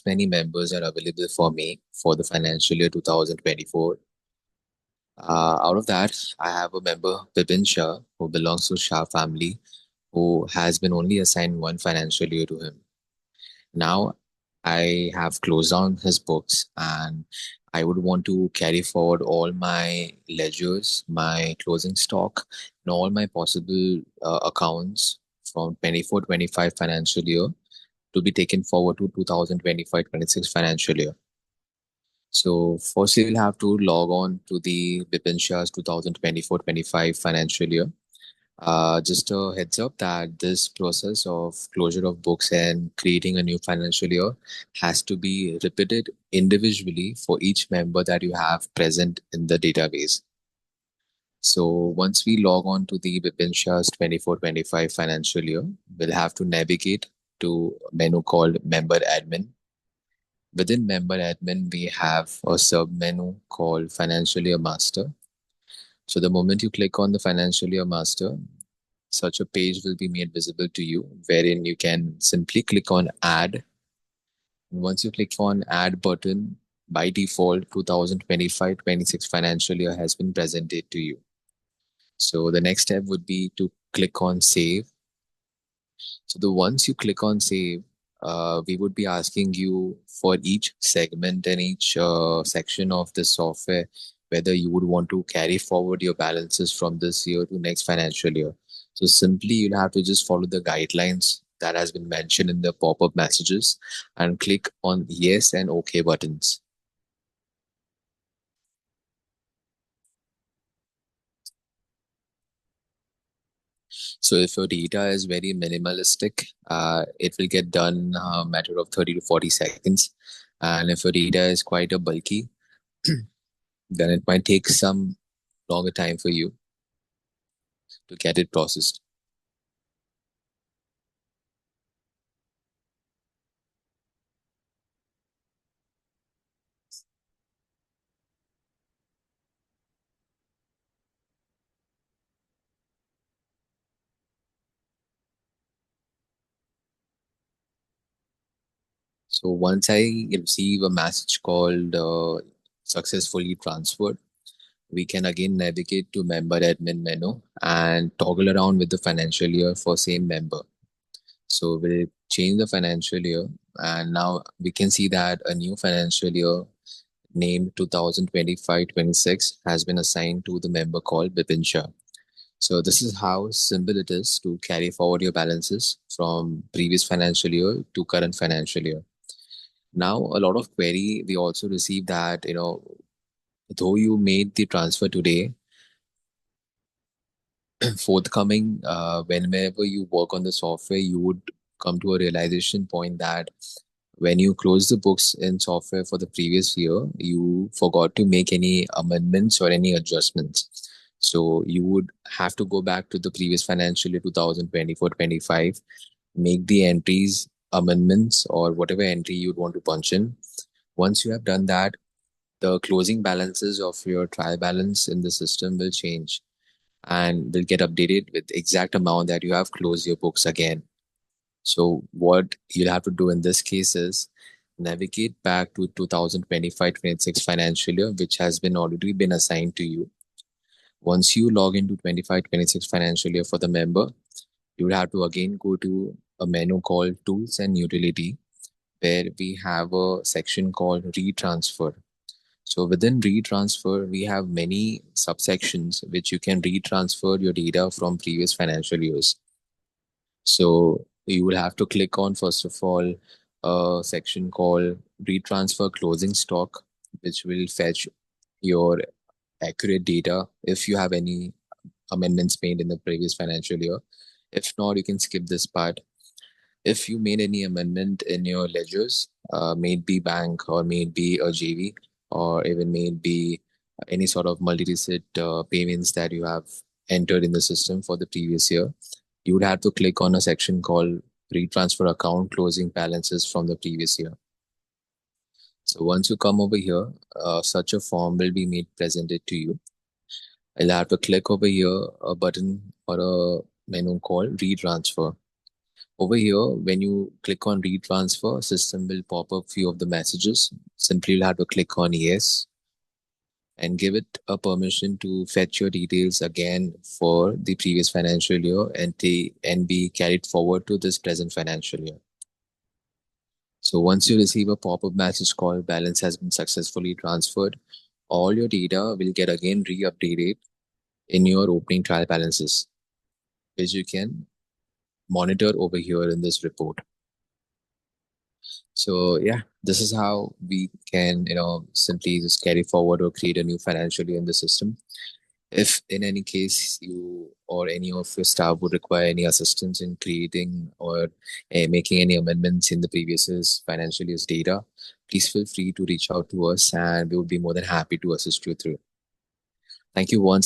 many members are available for me for the financial year 2024. Out of that, I have a member, Bipin Shah, who belongs to Shah family, who has been only assigned one financial year to him. Now, I have closed down his books and I would want to carry forward all my ledgers, my closing stock, and all my possible accounts from 24-25 financial year to be taken forward to 2025-26 financial year. So first you'll have to log on to the Bipin Shah's 2024-25 financial year. Just a heads up that this process of closure of books and creating a new financial year has to be repeated individually for each member that you have present in the database. So once we log on to the Bipin Shah's 24-25 financial year, we'll have to navigate to a menu called Member Admin. Within Member Admin, we have a sub-menu called Financial Year Master. So the moment you click on the Financial Year Master, such a page will be made visible to you, wherein you can simply click on Add. And once you click on Add button, by default, 2025-26 financial year has been presented to you. So the next step would be to click on Save. So once you click on Save, we would be asking you for each segment and each section of the software whether you would want to carry forward your balances from this year to next financial year. So simply you'll have to just follow the guidelines that has been mentioned in the pop-up messages and click on yes and OK buttons. So if your data is very minimalistic, it will get done a matter of 30 to 40 seconds. And if your data is quite a bulky, then it might take some longer time for you to get it processed. So once I receive a message called successfully transferred, we can again navigate to member admin menu and toggle around with the financial year for same member. So we'll change the financial year and now we can see that a new financial year named 2025-26 has been assigned to the member called Bipin Shah. So this is how simple it is to carry forward your balances from previous financial year to current financial year. Now, a lot of query, we also receive that, though you made the transfer today, forthcoming, whenever you work on the software, you would come to a realization point that when you close the books in software for the previous year, you forgot to make any amendments or any adjustments. So you would have to go back to the previous financial year 2024-25, make the entries, amendments, or whatever entry you'd want to punch in. Once you have done that, the closing balances of your trial balance in the system will change and will get updated with exact amount that you have closed your books again. So what you'll have to do in this case is navigate back to 2025-26 financial year, which has been already been assigned to you. Once you log into 25-26 financial year for the member, you will have to again go to a menu called Tools and Utility, where we have a section called Retransfer. So within retransfer, we have many subsections which you can retransfer your data from previous financial years. So you will have to click on, first of all, a section called retransfer closing stock, which will fetch your accurate data if you have any amendments made in the previous financial year. If not, you can skip this part. If you made any amendment in your ledgers, may it be bank or may it be a JV, or even may it be any sort of multi-receipt payments that you have entered in the system for the previous year, you would have to click on a section called retransfer account closing balances from the previous year. So once you come over here, such a form will be made presented to you. I'll have to click over here a button or a menu called retransfer. Over here, when you click on retransfer, system will pop up few of the messages. Simply you'll have to click on yes and give it a permission to fetch your details again for the previous financial year and be carried forward to this present financial year. So once you receive a pop-up message called balance has been successfully transferred, all your data will get again re-updated in your opening trial balances, which you can monitor over here in this report. So yeah, this is how we can, simply just carry forward or create a new financial year in the system. If in any case you or any of your staff would require any assistance in creating or making any amendments in the previous year's financial year's data, please feel free to reach out to us and we would be more than happy to assist you through. Thank you once